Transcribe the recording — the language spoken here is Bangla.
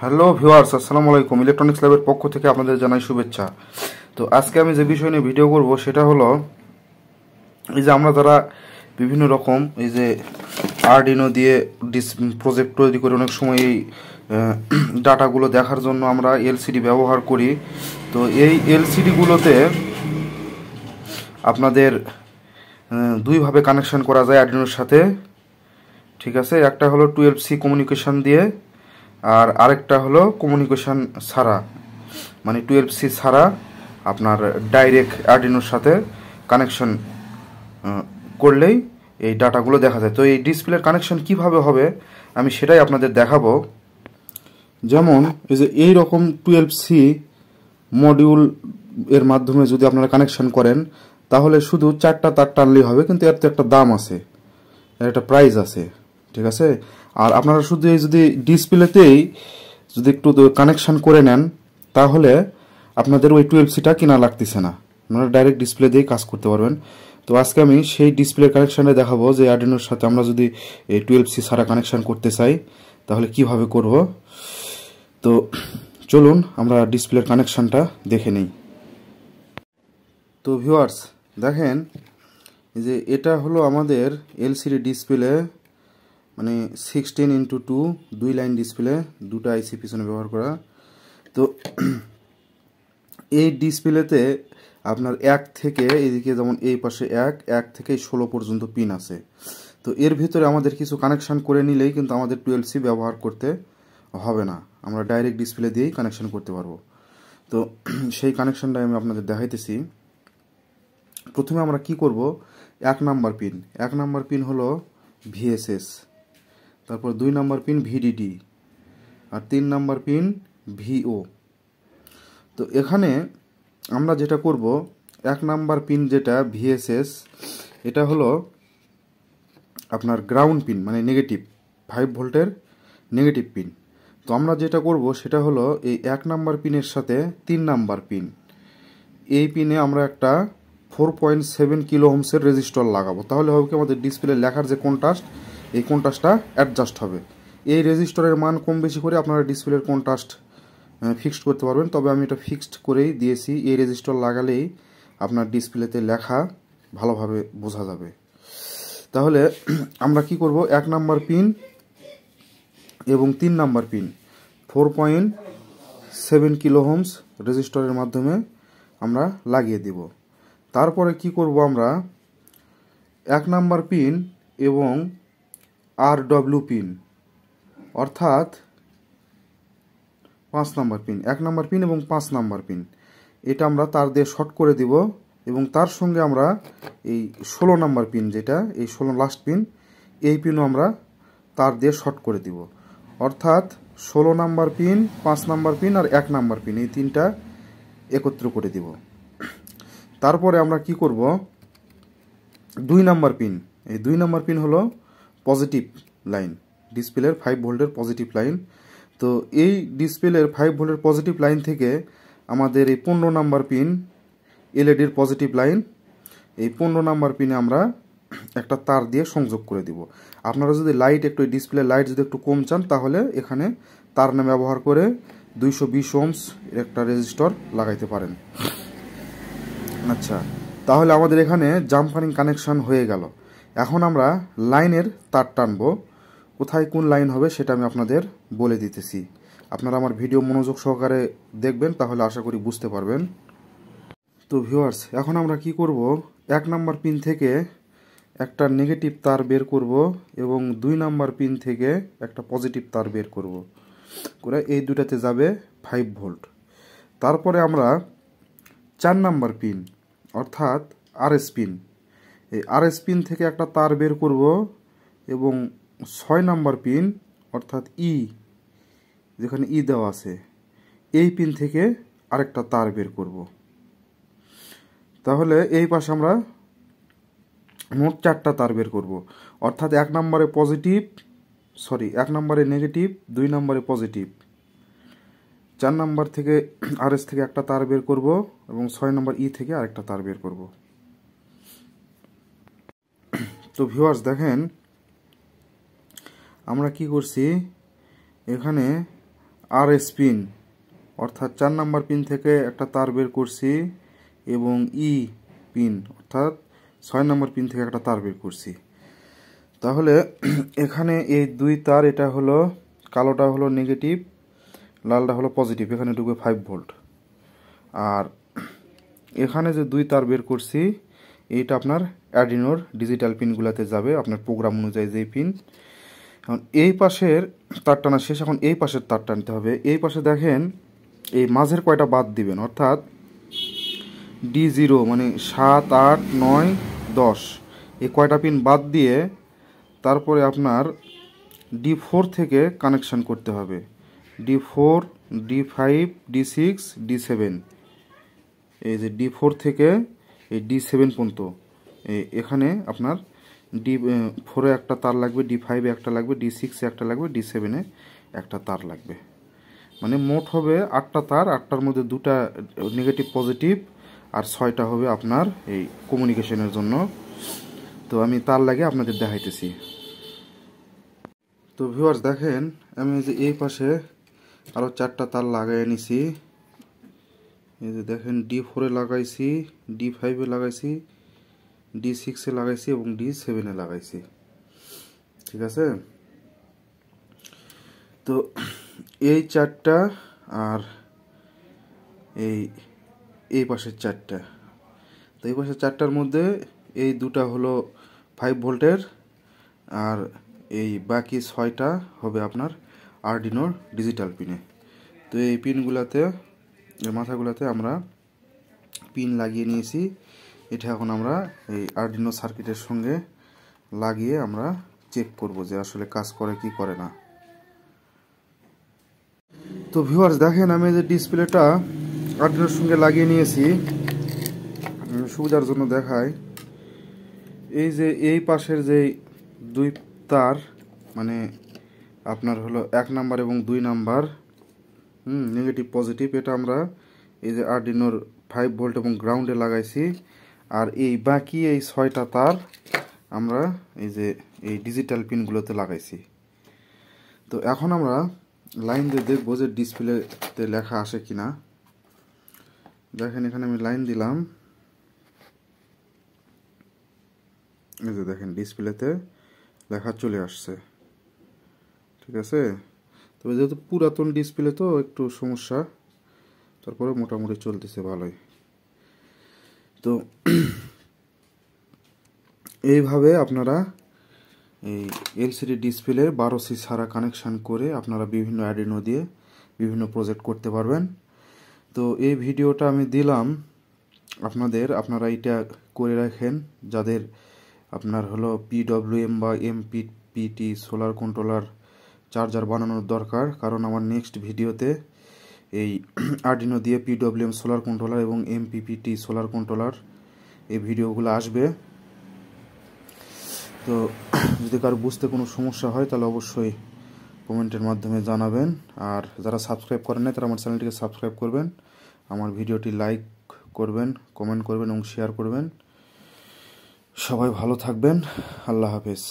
হ্যালো ভিউয়ার্স, আসসালামু আলাইকুম। ইলেকট্রনিক্স ল্যাবের পক্ষ থেকে আপনাদের জানাই শুভেচ্ছা। তো আজকে আমি যে বিষয় নিয়ে ভিডিও করব সেটা হলো এই যে আমরা যারা বিভিন্ন রকম এই যে আরডিনো দিয়ে প্রজেক্ট তৈরি করে অনেক সময় এই ডাটাগুলো দেখার জন্য আমরা এলসিডি ব্যবহার করি। তো এই এলসিডিগুলোতে আপনাদের দুইভাবে কানেকশন করা যায় আরডিনোর সাথে, ঠিক আছে। একটা হলো 12C কমিউনিকেশন দিয়ে, আর আরেকটা হলো কমিউনিকেশন ছাড়া, মানে 12C ছাড়া আপনার ডাইরেক্ট আরডিনোর সাথে কানেকশন করলেই এই ডাটাগুলো দেখা যায়। তো এই ডিসপ্লের কানেকশন কিভাবে হবে আমি সেটাই আপনাদের দেখাবো। যেমন এই যে এই রকম 12C মডিউল এর মাধ্যমে যদি আপনারা কানেকশন করেন তাহলে শুধু 4টা তার টানলেই হবে, কিন্তু এর তো একটা দাম আছে, এর একটা প্রাইস আছে, ঠিক আছে। আর আপনারা শুধু এই যদি ডিসপ্লেতেই যদি একটু কানেকশন করে নেন তাহলে আপনাদের ওই 12Cটা কেনা লাগতেছে না, আপনারা ডাইরেক্ট ডিসপ্লে দিয়েই কাজ করতে পারবেন। তো আজকে আমি সেই ডিসপ্লের কানেকশানে দেখাবো যে আরডিনোর সাথে আমরা যদি এই 12C ছাড়া কানেকশন করতে চাই তাহলে কিভাবে করব। তো চলুন আমরা ডিসপ্লের কানেকশনটা দেখে নিই। তো ভিউয়ার্স দেখেন, এই যে এটা হলো আমাদের এলসিডি ডিসপ্লে, মানে 16x2 দুই লাইন ডিসপ্লে, দুটো আইসি পিছনে ব্যবহার করা। তো এই ডিসপ্লেতে আপনার 1 থেকে এদিকে যেমন এই পাশে 1 থেকে 16 পর্যন্ত পিন আছে। তো এর ভিতরে আমাদের কিছু কানেকশন করে নিলেই কিন্তু আমাদের 12C ব্যবহার করতে হবে না, আমরা ডাইরেক্ট ডিসপ্লে দিয়েই কানেকশন করতে পারবো। তো সেই কানেকশনটা আমি আপনাদের দেখাইতেছি। প্রথমে আমরা কি করব, 1 নাম্বার পিন হলো VSS, তারপর 2 নাম্বার পিন VDD, আর 3 নাম্বার পিন VO। তো এখানে আমরা যেটা করব, 1 নাম্বার পিন যেটা VSS, এটা হলো আপনার গ্রাউন্ড পিন, মানে নেগেটিভ 5 ভোল্টের নেগেটিভ পিন। তো আমরা যেটা করব সেটা হলো এই 1 নাম্বার পিনের সাথে 3 নাম্বার পিন, এই পিনে আমরা একটা 4.7 কিলো ওহমসের রেজিস্টর লাগাবো। তাহলে হবে কি, আমাদের ডিসপ্লে লেখার যে কন্ট্রাস্ট, এই কন্ট্রাস্টটা অ্যাডজাস্ট হবে। এই রেজিস্টরের মান কম বেশি করে আপনারা ডিসপ্লের কন্ট্রাস্ট ফিক্সড করতে পারবেন। তবে আমি এটা ফিক্সড করেই দিয়েছি, এই রেজিস্টর লাগালেই আপনার ডিসপ্লেতে লেখা ভালোভাবে বোঝা যাবে। তাহলে আমরা কি করব, 1 নাম্বার পিন এবং 3 নাম্বার পিন 4.7 কিলো ওহমস রেজিস্টরের মাধ্যমে আমরা লাগিয়ে দেব। তারপরে কি করব, আমরা 1 নাম্বার পিন এবং RW পিন, অর্থাৎ 5 নাম্বার পিন, 1 নাম্বার পিন এবং 5 নাম্বার পিন, এটা আমরা তার দিয়ে শর্ট করে দিব। এবং তার সঙ্গে আমরা এই 16 নাম্বার পিন, যেটা এই 16 লাস্ট পিন, এই পিনও আমরা তার দিয়ে শর্ট করে দিব। অর্থাৎ 16 নাম্বার পিন, 5 নাম্বার পিন আর 1 নাম্বার পিন, এই তিনটা একত্র করে দিব। তারপরে আমরা কি করব, 2 নাম্বার পিন, এই 2 নাম্বার পিন হলো পজিটিভ লাইন, ডিসপ্লের 5 ভোল্টের পজিটিভ লাইন। তো এই ডিসপ্লের 5 ভোল্টের পজিটিভ লাইন থেকে আমাদের এই 15 নাম্বার পিন এলইডির পজিটিভ লাইন, এই 15 নাম্বার পিনে আমরা একটা তার দিয়ে সংযোগ করে দিব। আপনারা যদি লাইট একটু, ডিসপ্লে লাইট যদি একটু কম চান তাহলে এখানে তার নাম ব্যবহার করে 220 ওহমস একটা রেজিস্টর লাগাইতে পারেন। আচ্ছা, তাহলে আমাদের এখানে জাম্পারিং কানেকশন হয়ে গেল। এখন আমরা লাইনের তার টানবো, কোথায় কোন লাইন হবে সেটা আমি আপনাদের বলে দিতেছি। আপনারা আমার ভিডিও মনোযোগ সহকারে দেখবেন, তাহলে আশা করি বুঝতে পারবেন। তো ভিউয়ার্স, এখন আমরা কি করব, 1 নাম্বার পিন থেকে একটা নেগেটিভ তার বের করব এবং 2 নাম্বার পিন থেকে একটা পজিটিভ তার বের করব করে এই দুটাতে যাবে 5 ভোল্ট। তারপরে আমরা 4 নাম্বার পিন অর্থাৎ RS পিন, এই RS পিন থেকে একটা তার বের করব এবং 6 নাম্বার পিন অর্থাৎ যেখানে দেওয়া আছে, এই পিন থেকে আরেকটা তার বের করব। তাহলে এই পাশে আমরা মোট 4টা তার বের করব। অর্থাৎ 1 নম্বরে নেগেটিভ, 2 নম্বরে পজিটিভ, 4 নম্বর থেকে RS থেকে একটা তার বের করব এবং 6 নম্বর থেকে আরেকটা তার বের করব। তো ভিউয়ার্স দেখেন, আমরা কি করছি, এখানে RS পিন অর্থাৎ 4 নাম্বার পিন থেকে একটা তার বের করছি এবং ই পিন অর্থাৎ 6 নাম্বার পিন থেকে একটা তার বের করছি। তাহলে এখানে এই দুই তার, এটা হলো কালোটা হলো নেগেটিভ, লালটা হলো পজিটিভ, এখানে ঢুকবে 5 ভোল্ট। আর এখানে যে দুই তার বের করছি এইটা আপনার অ্যাড্রিনোর ডিজিটাল পিনগুলোতে যাবে, আপনার প্রোগ্রাম অনুযায়ী যেই পিন। এখন এই পাশের তার টানা শেষ, এখন এই পাশের তার টানতে হবে। এই পাশে দেখেন এই মাঝের কয়টা বাদ দিবেন, অর্থাৎ D0 মানে 7, 8, 9, 10 এই কয়টা পিন বাদ দিয়ে তারপরে আপনার D4 থেকে কানেকশন করতে হবে। D4, D5, D6, D7, এই যে D4 থেকে এই D7 পর্যন্ত এখানে আপনার D4 এ একটা তার লাগবে, D5 এ একটা লাগবে, D6 এ একটা লাগবে, D7 এ একটা তার লাগবে। মানে মোট হবে 8টা তার, 8টার মধ্যে 2টা নেগেটিভ পজিটিভ আর 6টা হবে আপনার এই কমিউনিকেশনের জন্য। তো আমি তার লাগিয়ে আপনাদের দেখাইতেছি। তো ভিউয়ার্স দেখেন আমি যে এই পাশে আরও 4টা তার লাগাই নিছি। এই যে দেখেন D4 এ লাগাইছি, D5 এ লাগাইছি, D6 এ লাগাইছি এবং D7 এ লাগাইছি। ঠিক আছে, তো এই 4টা আর এই পাশের 4টা, তো এই পাশের 4টার মধ্যে এই দুটা হলো 5 ভোল্টের আর এই বাকি 6টা হবে আপনার আরডিনোর ডিজিটাল পিনে। তো এই পিনগুলোতে, মাথাগুলোতে আমরা পিন লাগিয়ে নিয়েছি। এটা এখন আমরা এই আরডিনো সার্কিটের সঙ্গে লাগিয়ে আমরা চেক করব যে আসলে কাজ করে কি করে না। তো ভিউয়ার্স দেখেন আমি যে ডিসপ্লেটা আরডিনোর সঙ্গে লাগিয়ে নিয়েছি, সুবিধার জন্য দেখাই। এই যে এই পাশের যে দুই তার মানে আপনার হলো 1 নাম্বার এবং 2 নাম্বার নেগেটিভ পজিটিভ, এটা আমরা এই যে আরডিনোর 5 ভোল্ট এবং গ্রাউন্ডে লাগাইছি। আর এই বাকি এই 6টা তার আমরা এই যে এই ডিজিটাল পিনগুলোতে লাগাইছি। তো এখন আমরা লাইন দিয়ে দেখবো যে ডিসপ্লেতে লেখা আসে কিনা। দেখেন এখানে আমি লাইন দিলাম, এই যে দেখেন ডিসপ্লেতে লেখা চলে আসছে। ঠিক আছে, তবে যেহেতু পুরাতন ডিসপ্লে তো একটু সমস্যা, তারপরে মোটামুটি চলতেছে ভালোই। তো এইভাবে আপনারা এই এলসিডি ডিসপ্লে 12C ছাড়া কানেকশান করে আপনারা বিভিন্ন আরডিনো দিয়ে বিভিন্ন প্রজেক্ট করতে পারবেন। তো এই ভিডিওটা আমি দিলাম আপনারা এটা করে রাখেন যাদের আপনার হলো PWM বা MPPT সোলার কন্ট্রোলার চার্জার বানানোর দরকার, কারণ আমার নেক্সট ভিডিওতে এই আরডিনো দিয়ে PWM সোলার কন্ট্রোলার এবং MPPT সোলার কন্ট্রোলার এই ভিডিওগুলো আসবে। তো যদি কারো বুঝতে কোনো সমস্যা হয় তাহলে অবশ্যই কমেন্টের মাধ্যমে জানাবেন। আর যারা সাবস্ক্রাইব করেন না তারা আমার চ্যানেলটিকে সাবস্ক্রাইব করবেন, আমার ভিডিওটি লাইক করবেন, কমেন্ট করবেন এবং শেয়ার করবেন। সবাই ভালো থাকবেন, আল্লাহ হাফেজ।